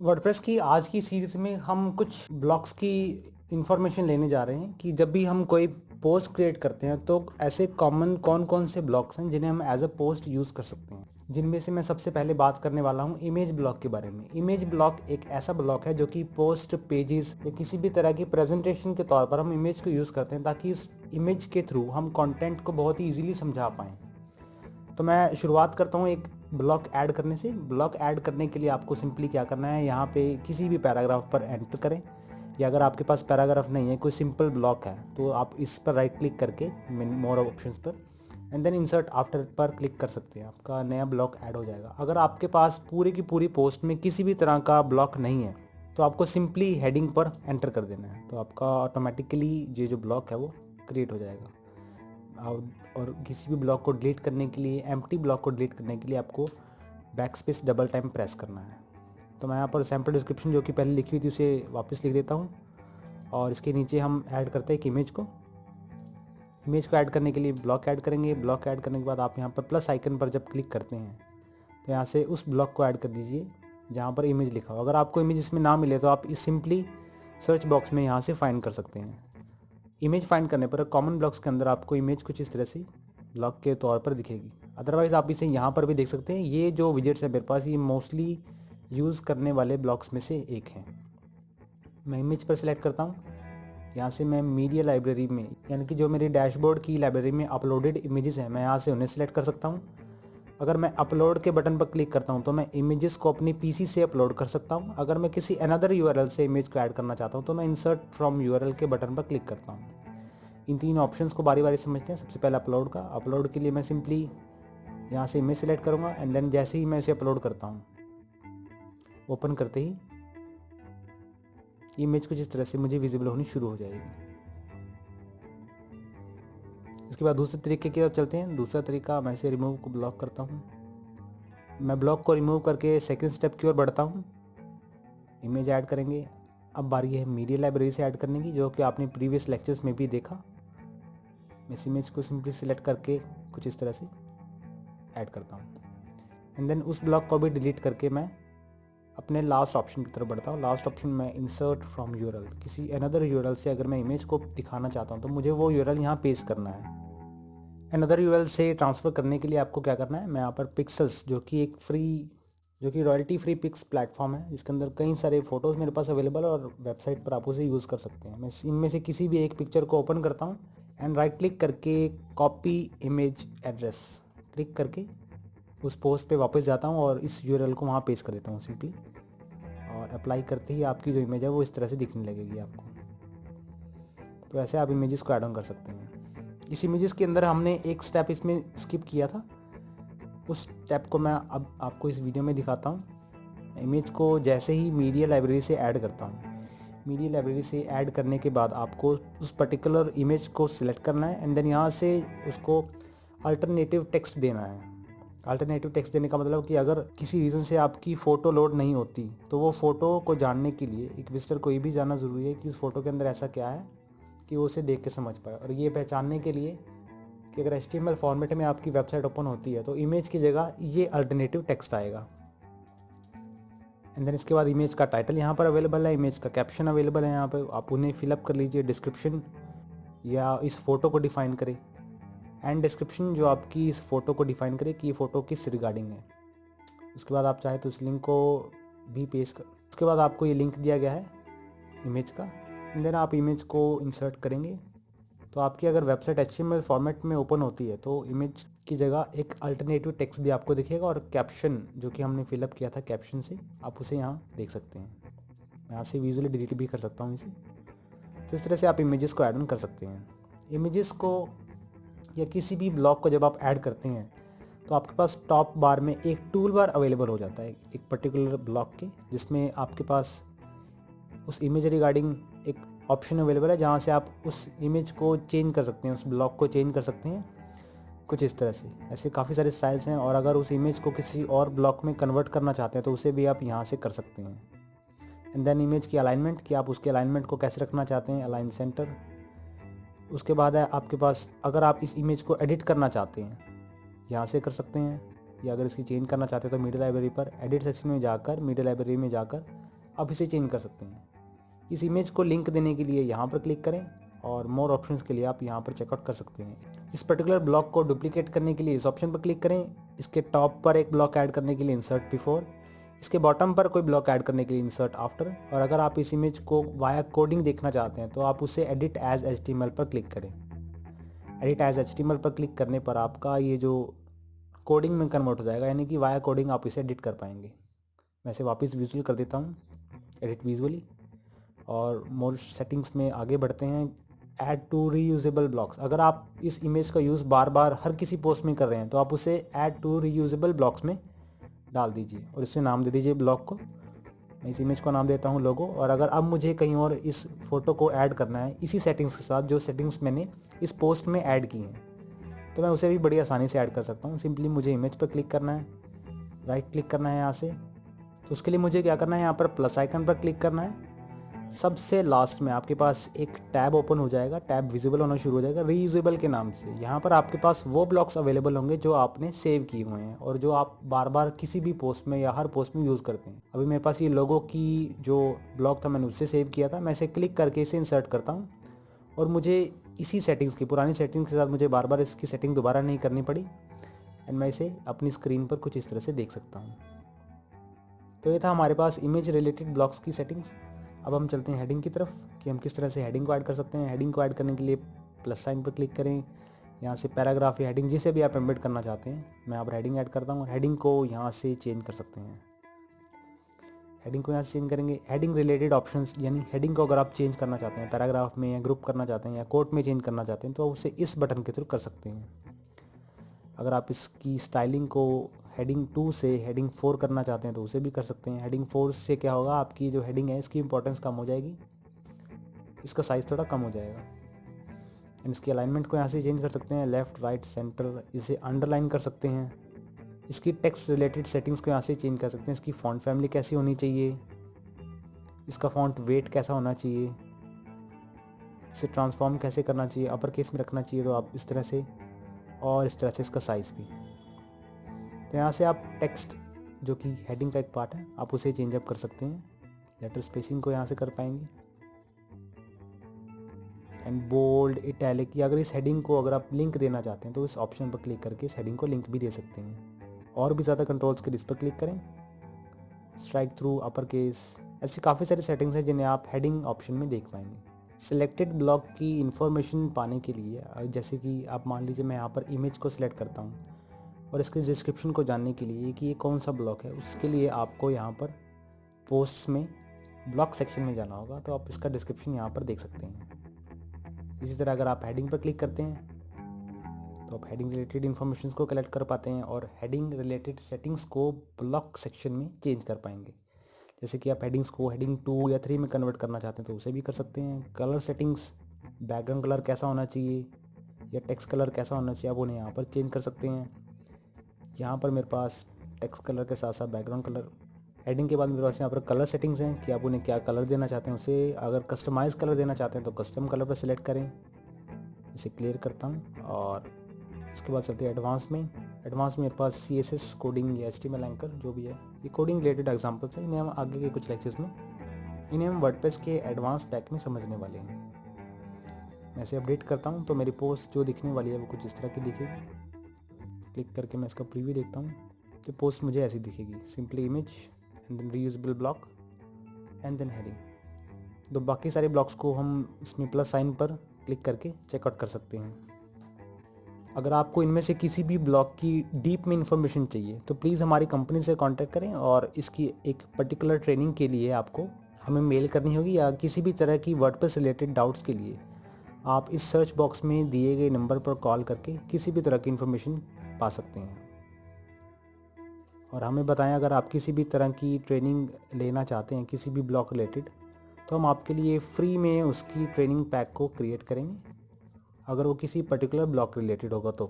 WordPress की आज की सीरीज में हम कुछ ब्लॉक्स की इंफॉर्मेशन लेने जा रहे हैं कि जब भी हम कोई पोस्ट क्रिएट करते हैं तो ऐसे कॉमन कौन कौन से ब्लॉक्स हैं जिन्हें हम एज अ पोस्ट यूज़ कर सकते हैं। जिनमें से मैं सबसे पहले बात करने वाला हूँ इमेज ब्लॉक के बारे में। इमेज ब्लॉक एक ऐसा ब्लॉक है जो कि पोस्ट, पेजेस या किसी भी तरह की प्रेजेंटेशन के तौर पर हम इमेज को यूज़ करते हैं ताकि इस इमेज के थ्रू हम कंटेंट को बहुत ही ईजिली समझा पाएँ। तो मैं शुरुआत करता हूँ एक ब्लॉक ऐड करने से। ब्लॉक ऐड करने के लिए आपको सिंपली क्या करना है, यहाँ पे किसी भी पैराग्राफ पर एंटर करें, या अगर आपके पास पैराग्राफ नहीं है, कोई सिंपल ब्लॉक है, तो आप इस पर राइट क्लिक करके मोर ऑप्शंस पर एंड देन इंसर्ट आफ्टर पर क्लिक कर सकते हैं। आपका नया ब्लॉक ऐड हो जाएगा। अगर आपके पास पूरी की पूरी पोस्ट में किसी भी तरह का ब्लॉक नहीं है तो आपको सिंपली हेडिंग पर एंटर कर देना है, तो आपका ऑटोमेटिकली ये जो ब्लॉक है वो क्रिएट हो जाएगा। और किसी भी ब्लॉक को डिलीट करने के लिए, एम्प्टी ब्लॉक को डिलीट करने के लिए आपको back space double time press करना है। तो मैं यहाँ पर सैम्पल डिस्क्रिप्शन जो कि पहले लिखी हुई थी उसे वापस लिख देता हूँ, और इसके नीचे हम ऐड करते हैं एक इमेज को। इमेज को ऐड करने के लिए ब्लॉक ऐड करेंगे। ब्लॉक ऐड करने के बाद आप यहाँ पर प्लस आइकन पर जब क्लिक करते हैं तो यहाँ से उस ब्लॉक को ऐड कर दीजिए जहाँ पर इमेज लिखा हो। अगर आपको इमेज इसमें ना मिले तो आप इस सिंपली सर्च बॉक्स में यहाँ से फाइंड कर सकते हैं। इमेज फाइंड करने पर कॉमन ब्लॉक्स के अंदर आपको इमेज कुछ इस तरह से ब्लॉक के तौर पर दिखेगी। अदरवाइज़ आप इसे यहाँ पर भी देख सकते हैं। ये जो विजेट्स है मेरे पास, ये मोस्टली यूज़ करने वाले ब्लॉक्स में से एक हैं। मैं इमेज पर सिलेक्ट करता हूँ। यहाँ से मैं मीडिया लाइब्रेरी में, यानी कि जो मेरी डैशबोर्ड की लाइब्रेरी में अपलोडेड इमेजेस हैं, मैं यहाँ से उन्हें सिलेक्ट कर सकता हूँ। अगर मैं अपलोड के बटन पर क्लिक करता हूँ तो मैं इमेजेस को अपनी पीसी से अपलोड कर सकता हूँ। अगर मैं किसी अनदर यूआरएल से इमेज को ऐड करना चाहता हूँ तो मैं इंसर्ट फ्रॉम यूआरएल के बटन पर क्लिक करता हूँ। इन तीन ऑप्शंस को बारी बारी समझते हैं। सबसे पहले अपलोड का। अपलोड के लिए मैं सिंपली यहाँ से इमेज सेलेक्ट करूँगा एंड देन जैसे ही मैं इसे अपलोड करता हूँ, ओपन करते ही इमेज कुछ इस तरह से मुझे विजिबल होनी शुरू हो जाएगी। इसके बाद दूसरे तरीके की ओर चलते हैं। दूसरा तरीका, मैं इसे रिमूव को ब्लॉक करता हूँ। मैं ब्लॉक को रिमूव करके सेकंड स्टेप की ओर बढ़ता हूँ। इमेज ऐड करेंगे। अब बारी है मीडिया लाइब्रेरी से ऐड करने की, जो कि आपने प्रीवियस लेक्चर्स में भी देखा। इस इमेज को सिंपली सिलेक्ट करके कुछ इस तरह से ऐड करता हूँ एंड देन उस ब्लॉक को भी डिलीट करके मैं अपने लास्ट ऑप्शन की तरफ बढ़ता हूँ। लास्ट ऑप्शन में इंसर्ट फ्रॉम यूआरएल। किसी अनदर यूआरएल से अगर मैं इमेज को दिखाना चाहता हूँ तो मुझे वो यूआरएल यहाँ पेस्ट करना है। अनदर यूआरएल से ट्रांसफ़र करने के लिए आपको क्या करना है, मैं यहाँ पर पिक्सल्स, जो कि रॉयल्टी फ्री पिक्स प्लेटफॉर्म है, जिसके अंदर कई सारे फ़ोटोज़ मेरे पास अवेलेबल और वेबसाइट पर आप उसे यूज़ कर सकते हैं। मैं इनमें से किसी भी एक पिक्चर को ओपन करता हूँ एंड राइट क्लिक करके कॉपी इमेज एड्रेस क्लिक करके उस पोस्ट पे वापस जाता हूँ और इस यूआरएल को वहाँ पेस्ट कर देता हूँ सिंपली, और अप्लाई करते ही आपकी जो इमेज है वो इस तरह से दिखने लगेगी आपको। तो ऐसे आप इमेजेस को ऐड ऑन कर सकते हैं। इस इमेजेस के अंदर हमने एक स्टेप इसमें स्किप किया था, उस स्टेप को मैं अब आपको इस वीडियो में दिखाता हूँ। इमेज को जैसे ही मीडिया लाइब्रेरी से ऐड करता हूँ, मीडिया लाइब्रेरी से ऐड करने के बाद आपको उस पर्टिकुलर इमेज को सिलेक्ट करना है एंड देन यहाँ से उसको अल्टरनेटिव टेक्स्ट देना है। अल्टरनेटिव टेक्स्ट देने का मतलब कि अगर किसी रीज़न से आपकी फ़ोटो लोड नहीं होती तो वो फ़ोटो को जानने के लिए एक विजिटर को ये भी जानना ज़रूरी है कि उस फ़ोटो के अंदर ऐसा क्या है कि वो उसे देख के समझ पाए। और ये पहचानने के लिए कि अगर HTML फॉर्मेट में आपकी वेबसाइट ओपन होती है तो इमेज की जगह ये अल्टरनेटिव टेक्स्ट आएगा। एंड देन इसके बाद इमेज का टाइटल यहाँ पर अवेलेबल है, इमेज का कैप्शन अवेलेबल है। यहाँ पर आप उन्हें फिलअप कर लीजिए। डिस्क्रिप्शन या इस फ़ोटो को डिफ़ाइन करें एंड डिस्क्रिप्शन जो आपकी इस फ़ोटो को डिफ़ाइन करे कि ये फ़ोटो किस रिगार्डिंग है। उसके बाद आप चाहे तो उस लिंक को भी पेस्ट कर, उसके बाद आपको ये लिंक दिया गया है इमेज का, एंड देन आप इमेज को इंसर्ट करेंगे। तो आपकी अगर वेबसाइट HTML फॉर्मेट में ओपन होती है तो इमेज की जगह एक अल्टरनेटिव टेक्स्ट भी आपको दिखेगा, और कैप्शन जो कि हमने फिलअप किया था कैप्शन से, आप उसे यहाँ देख सकते हैं। मैं यहाँ से विजुअली डिलीट भी कर सकता हूँ इसे। तो इस तरह से आप इमेजेस को ऐड ऑन कर सकते हैं। इमेजेस को या किसी भी ब्लॉग को जब आप ऐड करते हैं तो आपके पास टॉप बार में एक टूल बार अवेलेबल हो जाता है एक पर्टिकुलर ब्लॉग के, जिसमें आपके पास उस इमेज रिगार्डिंग एक ऑप्शन अवेलेबल है जहाँ से आप उस इमेज को चेंज कर सकते हैं, उस ब्लॉग को चेंज कर सकते हैं कुछ इस तरह से। ऐसे काफ़ी सारे स्टाइल्स हैं, और अगर उस इमेज को किसी और ब्लॉग में कन्वर्ट करना चाहते हैं तो उसे भी आप यहाँ से कर सकते हैं। एंड देन इमेज की अलाइनमेंट, कि आप उसके अलाइनमेंट को कैसे रखना चाहते हैं, अलाइन सेंटर। उसके बाद है आपके पास, अगर आप इस इमेज को एडिट करना चाहते हैं यहाँ से कर सकते हैं, या अगर इसकी चेंज करना चाहते हैं तो मीडिया लाइब्रेरी पर एडिट सेक्शन में जाकर, मीडिया लाइब्रेरी में जाकर अब इसे चेंज कर सकते हैं। इस इमेज को लिंक देने के लिए यहाँ पर क्लिक करें और मोर ऑप्शंस के लिए आप यहाँ पर चेकआउट कर सकते हैं। इस पर्टिकुलर ब्लॉक को डुप्लीकेट करने के लिए इस ऑप्शन पर क्लिक करें। इसके टॉप पर एक ब्लॉक ऐड करने के लिए इंसर्ट बिफोर, इसके बॉटम पर कोई ब्लॉक ऐड करने के लिए इंसर्ट आफ्टर, और अगर आप इस इमेज को वाया कोडिंग देखना चाहते हैं तो आप उसे एडिट एज HTML पर क्लिक करें। एडिट एज HTML पर क्लिक करने पर आपका ये जो कोडिंग में कन्वर्ट हो जाएगा, यानी कि वाया कोडिंग आप इसे एडिट कर पाएंगे। मैं इसे वापस विजुअल कर देता हूँ, एडिट विजुअली, और मोर सेटिंग्स में आगे बढ़ते हैं। ऐड टू रीयूजेबल ब्लॉक्स, अगर आप इस इमेज का यूज़ बार बार हर किसी पोस्ट में कर रहे हैं तो आप उसे ऐड टू रीयूजेबल ब्लॉक्स में डाल दीजिए और इसे नाम दे दीजिए ब्लॉक को। मैं इस इमेज को नाम देता हूँ लोगो। और अगर अब मुझे कहीं और इस फोटो को ऐड करना है इसी सेटिंग्स के साथ जो सेटिंग्स मैंने इस पोस्ट में ऐड की हैं, तो मैं उसे भी बड़ी आसानी से ऐड कर सकता हूँ। सिंपली मुझे इमेज पर क्लिक करना है, राइट क्लिक करना है यहाँ से। तो उसके लिए मुझे क्या करना है, यहाँ पर प्लस आइकन पर क्लिक करना है। सबसे लास्ट में आपके पास एक टैब ओपन हो जाएगा, टैब विजिबल होना शुरू हो जाएगा रीयूजेबल के नाम से। यहाँ पर आपके पास वो ब्लॉक्स अवेलेबल होंगे जो आपने सेव किए हुए हैं और जो आप बार बार किसी भी पोस्ट में या हर पोस्ट में यूज़ करते हैं। अभी मेरे पास ये लोगो की जो ब्लॉक था मैंने उससे सेव किया था। मैं इसे क्लिक करके इसे इंसर्ट करता हूँ और मुझे इसी सेटिंग्स की, पुरानी सेटिंग्स के साथ मुझे बार बार इसकी सेटिंग दोबारा नहीं करनी पड़ी एंड मैं इसे अपनी स्क्रीन पर कुछ इस तरह से देख सकता हूँ। तो ये था हमारे पास इमेज रिलेटेड ब्लॉक्स की सेटिंग्स। अब हम चलते हैं हेडिंग की तरफ कि हम किस तरह से हेडिंग को ऐड कर सकते हैं। हेडिंग को ऐड करने के लिए प्लस साइन पर क्लिक करें, यहाँ से पैराग्राफ या हेडिंग जिसे भी आप एम्बेड करना चाहते हैं, मैं यहाँ पर हेडिंग ऐड करता हूँ और हेडिंग को यहाँ से चेंज कर सकते हैं। हेडिंग को यहाँ से चेंज करेंगे। हेडिंग रिलेटेड ऑप्शंस, यानी हेडिंग को अगर आप चेंज करना चाहते हैं पैराग्राफ में या ग्रुप करना चाहते हैं या कोट में चेंज करना चाहते हैं तो उसे इस बटन के थ्रू कर सकते हैं। अगर आप इसकी स्टाइलिंग को हेडिंग 2 से हेडिंग 4 करना चाहते हैं तो उसे भी कर सकते हैं। हेडिंग 4 से क्या होगा, आपकी जो हेडिंग है इसकी इंपॉर्टेंस कम हो जाएगी, इसका साइज़ थोड़ा कम हो जाएगा। इसकी अलाइनमेंट को यहाँ से चेंज कर सकते हैं, लेफ़्ट राइट सेंटर, इसे अंडरलाइन कर सकते हैं। इसकी टेक्स्ट रिलेटेड सेटिंग्स को यहाँ से चेंज कर सकते हैं। इसकी फ़ॉन्ट फैमिली कैसी होनी चाहिए, इसका फ़ॉन्ट वेट कैसा होना चाहिए, इसे ट्रांसफॉर्म कैसे करना चाहिए, अपर केस में रखना चाहिए तो आप इस तरह से, और इस तरह से इसका साइज़ भी। तो यहाँ से आप टेक्स्ट जो कि हेडिंग का एक पार्ट है आप उसे चेंज अप कर सकते हैं। लेटर स्पेसिंग को यहाँ से कर पाएंगे एंड बोल्ड, इटैलिक, या अगर इस हेडिंग को अगर आप लिंक देना चाहते हैं तो इस ऑप्शन पर क्लिक करके इस हेडिंग को लिंक भी दे सकते हैं। और भी ज़्यादा कंट्रोल्स के लिए इस पर क्लिक करें, स्ट्राइक थ्रू, अपर केस, ऐसी काफ़ी सारी सेटिंग्स हैं जिन्हें आप हेडिंग ऑप्शन में देख पाएंगे। सिलेक्टेड ब्लॉक की इन्फॉर्मेशन पाने के लिए, जैसे कि आप मान लीजिए मैं यहाँ पर इमेज को सिलेक्ट करता हूँ और इसके डिस्क्रिप्शन को जानने के लिए कि ये कौन सा ब्लॉक है, उसके लिए आपको यहाँ पर पोस्ट में ब्लॉक सेक्शन में जाना होगा, तो आप इसका डिस्क्रिप्शन यहाँ पर देख सकते हैं। इसी तरह अगर आप हेडिंग पर क्लिक करते हैं तो आप हेडिंग रिलेटेड इन्फॉर्मेशन को कलेक्ट कर पाते हैं और हेडिंग रिलेटेड सेटिंग्स को ब्लॉक सेक्शन में चेंज कर पाएंगे। जैसे कि आप हेडिंग्स को हेडिंग 2 या 3 में कन्वर्ट करना चाहते हैं तो उसे भी कर सकते हैं। कलर सेटिंग्स, बैकग्राउंड कलर कैसा होना चाहिए या टेक्स्ट कलर कैसा होना चाहिए, आप उन्हें यहाँ पर चेंज कर सकते हैं। यहाँ पर मेरे पास टेक्स्ट कलर के साथ साथ बैकग्राउंड कलर, हेडिंग के बाद मेरे पास यहाँ पर कलर सेटिंग्स हैं कि आप उन्हें क्या कलर देना चाहते हैं उसे। अगर कस्टमाइज़ कलर देना चाहते हैं तो कस्टम कलर पर सिलेक्ट करें। इसे क्लियर करता हूँ और इसके बाद चलते हैं एडवांस में। एडवांस में मेरे पास CSS कोडिंग या HTML एंकर जो भी है, ये कोडिंग रिलेटेड एग्जांपल्स हैं। इन्हें हम आगे के कुछ लेक्चर्स में, इन्हें हम वर्डप्रेस के एडवांस पैक में समझने वाले हैं। मैं इसे अपडेट करता हूँ तो मेरी पोस्ट जो दिखने वाली है वो कुछ इस तरह की दिखेगी। क्लिक करके मैं इसका प्रीव्यू देखता हूँ तो पोस्ट मुझे ऐसी दिखेगी, simply image and then reusable block and then heading. तो बाकी सारे ब्लॉक्स को हम इसमें प्लस साइन पर क्लिक करके चेकआउट कर सकते हैं। अगर आपको इनमें से किसी भी ब्लॉक की डीप में इंफॉर्मेशन चाहिए तो प्लीज़ हमारी कंपनी से कांटेक्ट करें और इसकी एक पर्टिकुलर ट्रेनिंग के लिए आपको हमें मेल करनी होगी, या किसी भी तरह की वर्डप्रेस रिलेटेड डाउट्स के लिए आप इस सर्च बॉक्स में दिए गए नंबर पर कॉल करके किसी भी तरह की इन्फॉर्मेशन पा सकते हैं। और हमें बताएं अगर आप किसी भी तरह की ट्रेनिंग लेना चाहते हैं किसी भी ब्लॉक रिलेटेड, तो हम आपके लिए फ्री में उसकी ट्रेनिंग पैक को क्रिएट करेंगे अगर वो किसी पर्टिकुलर ब्लॉक रिलेटेड होगा तो।